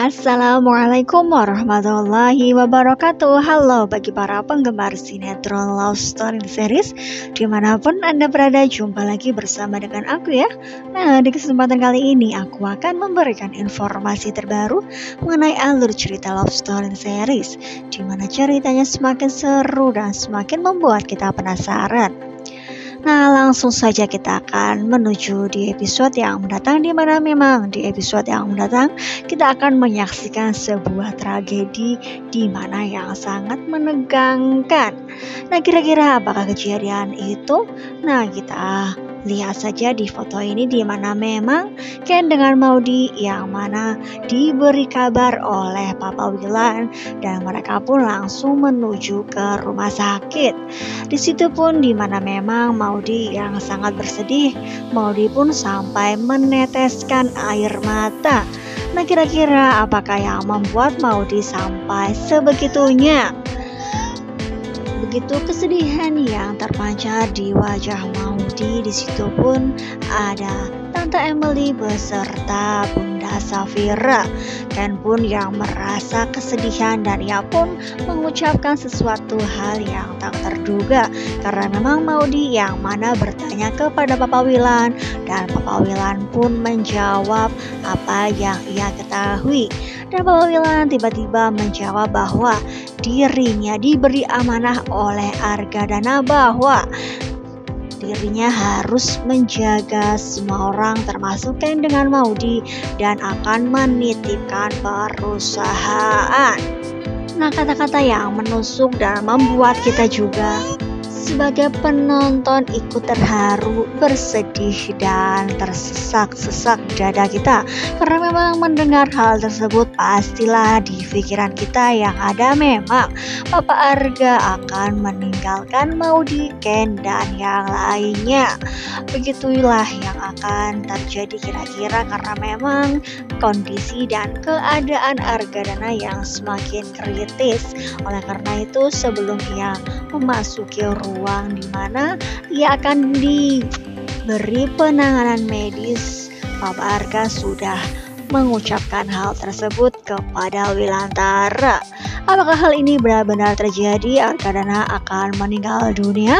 Assalamualaikum warahmatullahi wabarakatuh. Halo bagi para penggemar sinetron Love Story Series dimanapun Anda berada, jumpa lagi bersama dengan aku ya. Nah, di kesempatan kali ini aku akan memberikan informasi terbaru mengenai alur cerita Love Story Series, dimana ceritanya semakin seru dan semakin membuat kita penasaran. Nah, langsung saja kita akan menuju di episode yang mendatang, di mana memang di episode yang mendatang kita akan menyaksikan sebuah tragedi di mana yang sangat menegangkan. Nah, kira-kira apakah kejadian itu? Nah, kita lihat saja di foto ini, di mana memang Ken dengan Maudy yang mana diberi kabar oleh Papa Willan dan mereka pun langsung menuju ke rumah sakit. Di situ pun di mana memang Maudy yang sangat bersedih, Maudy pun sampai meneteskan air mata. Nah, kira-kira apakah yang membuat Maudy sampai sebegitunya? Begitu kesedihan yang terpancar di wajah Maudy. Di situ pun ada Tante Emily beserta Bunda Safira. Ken pun yang merasa kesedihan dan ia pun mengucapkan sesuatu hal yang tak terduga, karena memang Maudy yang mana bertanya kepada Papa Willan dan Papa Willan pun menjawab apa yang ia ketahui. Dan Papa Willan tiba-tiba menjawab bahwa dirinya diberi amanah oleh Argadana bahwa dirinya harus menjaga semua orang termasuk Ken dengan Maudy dan akan menitipkan perusahaan. Nah, kata-kata yang menusuk dan membuat kita juga sebagai penonton ikut terharu, bersedih dan tersesak-sesak dada kita, karena memang mendengar hal tersebut pastilah di pikiran kita yang ada memang Papa Arga akan meninggalkan Maudy, Ken dan yang lainnya. Begitulah yang akan terjadi kira-kira, karena memang kondisi dan keadaan Argadana yang semakin kritis. Oleh karena itu, sebelum ia memasuki ruang di mana ia akan diberi penanganan medis, Papa Arga sudah mengucapkan hal tersebut kepada Wilantara. Apakah hal ini benar-benar terjadi? Argadana akan meninggal dunia?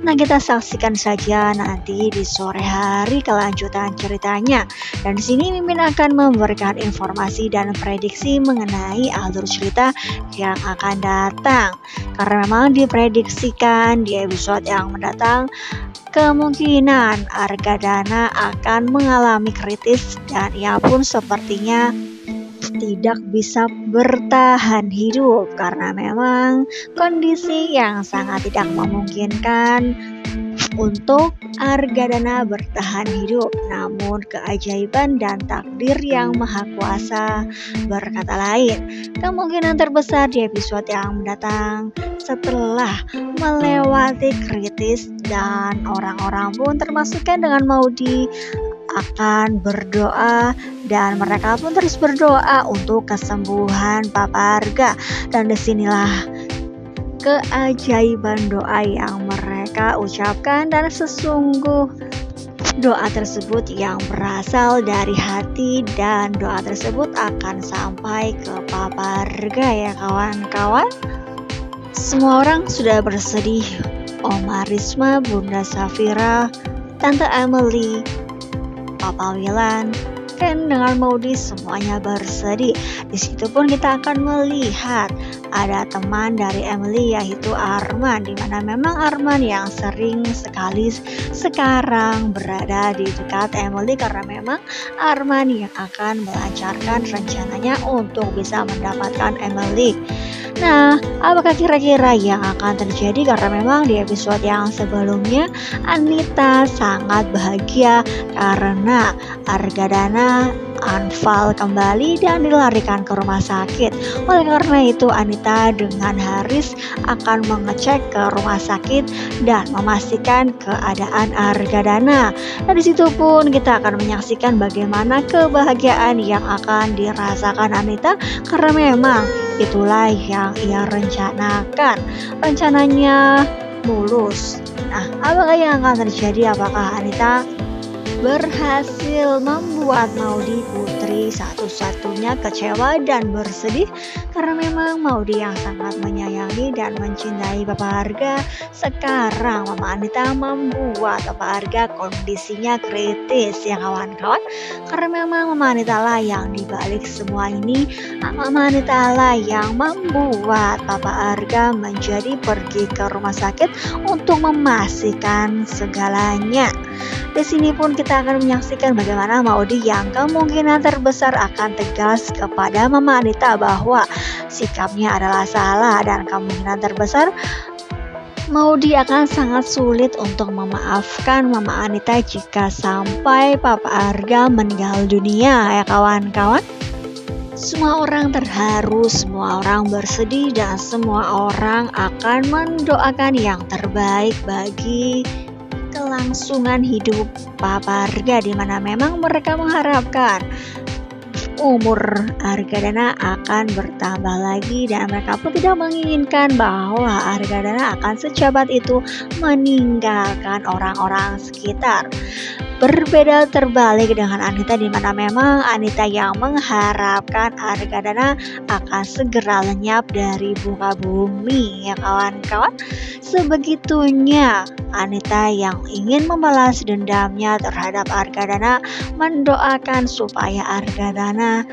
Nah, kita saksikan saja nanti di sore hari kelanjutan ceritanya. Dan di sini Mimin akan memberikan informasi dan prediksi mengenai alur cerita yang akan datang. Karena memang diprediksikan di episode yang mendatang kemungkinan Argadana akan mengalami kritis dan ia pun sepertinya tidak bisa bertahan hidup, karena memang kondisi yang sangat tidak memungkinkan untuk Argadana bertahan hidup. Namun keajaiban dan takdir yang maha kuasa berkata lain. Kemungkinan terbesar di episode yang mendatang setelah melewati kritis dan orang-orang pun termasuk dengan Maudy akan berdoa dan mereka pun terus berdoa untuk kesembuhan Papa Arga. Dan disinilah keajaiban doa yang mereka ucapkan, dan sesungguh doa tersebut yang berasal dari hati dan doa tersebut akan sampai ke Papa Arga ya kawan-kawan. Semua orang sudah bersedih, Oma Risma, Bunda Safira, Tante Emily, Papa Willan, Ken dengan Maudy semuanya bersedih. Di situ pun kita akan melihat ada teman dari Emily yaitu Arman, di mana memang Arman yang sering sekali sekarang berada di dekat Emily, karena memang Arman yang akan melancarkan rencananya untuk bisa mendapatkan Emily. Nah, apakah kira-kira yang akan terjadi? Karena memang di episode yang sebelumnya Anita sangat bahagia karena Argadana anfal kembali dan dilarikan ke rumah sakit. Oleh karena itu, Anita dengan Haris akan mengecek ke rumah sakit dan memastikan keadaan Argadana. Nah, di situ pun kita akan menyaksikan bagaimana kebahagiaan yang akan dirasakan Anita, karena memang itulah yang ia rencanakan. Rencananya mulus. Nah, apakah yang akan terjadi? Apakah Anita berhasil membuat Maudy putri satu-satunya kecewa dan bersedih karena memang Maudy yang sangat menyayangi dan mencintai Papa Arga. Sekarang Mama Anita membuat Papa Arga kondisinya kritis ya kawan-kawan, karena memang Mama Anita lah yang dibalik semua ini. Mama Anita lah yang membuat Papa Arga menjadi pergi ke rumah sakit untuk memastikan segalanya. Di sini pun kita akan menyaksikan bagaimana Maudy yang kemungkinan terbesar akan tegas kepada Mama Anita bahwa sikapnya adalah salah, dan kemungkinan terbesar Maudy akan sangat sulit untuk memaafkan Mama Anita jika sampai Papa Arga meninggal dunia ya kawan-kawan. Semua orang terharu, semua orang bersedih, dan semua orang akan mendoakan yang terbaik bagi kelangsungan hidup Papa Arga, di mana memang mereka mengharapkan umur Argadana akan bertambah lagi, dan mereka pun tidak menginginkan bahwa Argadana akan secepat itu meninggalkan orang-orang sekitar. Berbeda terbalik dengan Anita, di mana memang Anita yang mengharapkan Argadana akan segera lenyap dari muka bumi ya kawan-kawan. Sebegitunya Anita yang ingin membalas dendamnya terhadap Argadana, mendoakan supaya Argadana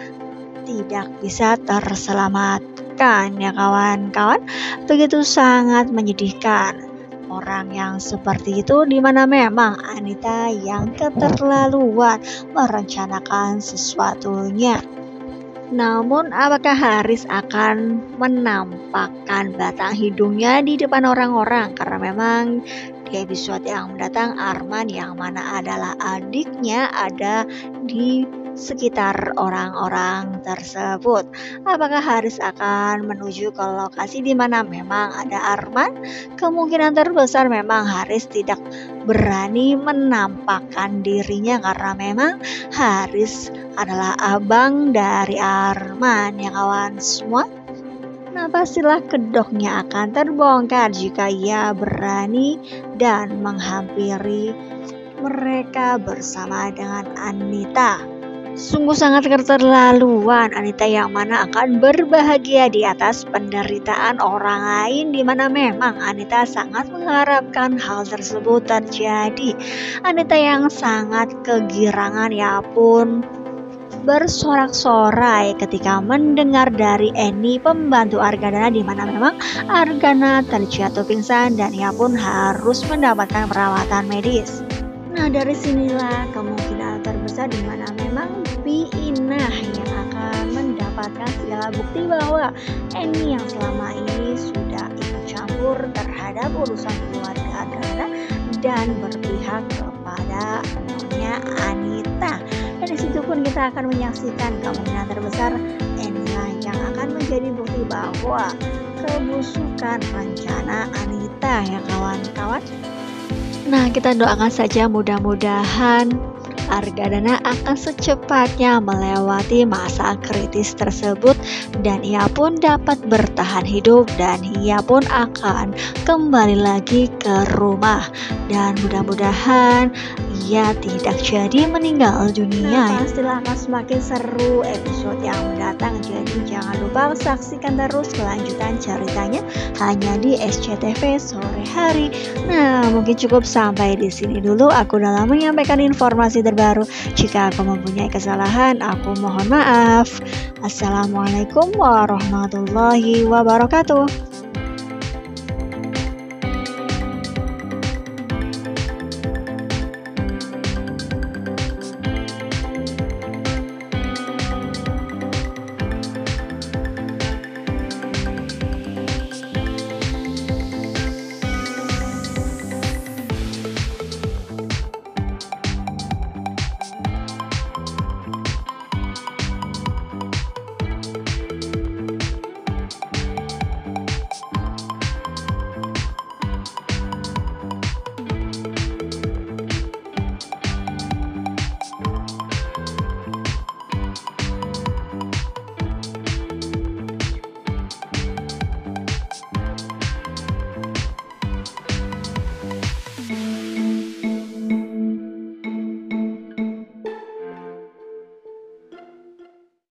tidak bisa terselamatkan ya kawan-kawan. Begitu sangat menyedihkan. Orang yang seperti itu, di mana memang Anita yang keterlaluan merencanakan sesuatunya. Namun apakah Haris akan menampakkan batang hidungnya di depan orang-orang? Karena memang di episode yang mendatang Arman yang mana adalah adiknya ada di sekitar orang-orang tersebut. Apakah Haris akan menuju ke lokasi di mana memang ada Arman? Kemungkinan terbesar memang Haris tidak berani menampakkan dirinya, karena memang Haris adalah abang dari Arman ya kawan semua. Nah, pastilah kedoknya akan terbongkar jika ia berani dan menghampiri mereka bersama dengan Anita. Sungguh sangat keterlaluan Anita yang mana akan berbahagia di atas penderitaan orang lain, di mana memang Anita sangat mengharapkan hal tersebut terjadi. Anita yang sangat kegirangan ya pun bersorak-sorai ketika mendengar dari Eni pembantu Argadana, di mana memang Argadana terjatuh pingsan dan ia pun harus mendapatkan perawatan medis. Nah, dari sinilah kemungkinan terbesar di mana memang Bi Inah yang akan mendapatkan segala bukti bahwa Eni yang selama ini sudah ikut campur terhadap urusan keluarga Argadana dan berpihak kepada Nyonya Anita. Dan disitu pun kita akan menyaksikan kemungkinan terbesar Eni yang akan menjadi bukti bahwa kebusukan rencana Anita ya kawan-kawan. Nah, kita doakan saja mudah-mudahan Argadana akan secepatnya melewati masa kritis tersebut dan ia pun dapat bertahan hidup dan ia pun akan kembali lagi ke rumah, dan mudah-mudahan ia tidak jadi meninggal dunia. Nah, pastilah akan semakin seru episode yang mendatang, jadi jangan lupa saksikan terus kelanjutan ceritanya hanya di SCTV sore hari. Nah, mungkin cukup sampai di sini dulu aku dalam menyampaikan informasi terbaru. Jika aku mempunyai kesalahan, aku mohon maaf. Assalamualaikum warahmatullahi wabarakatuh.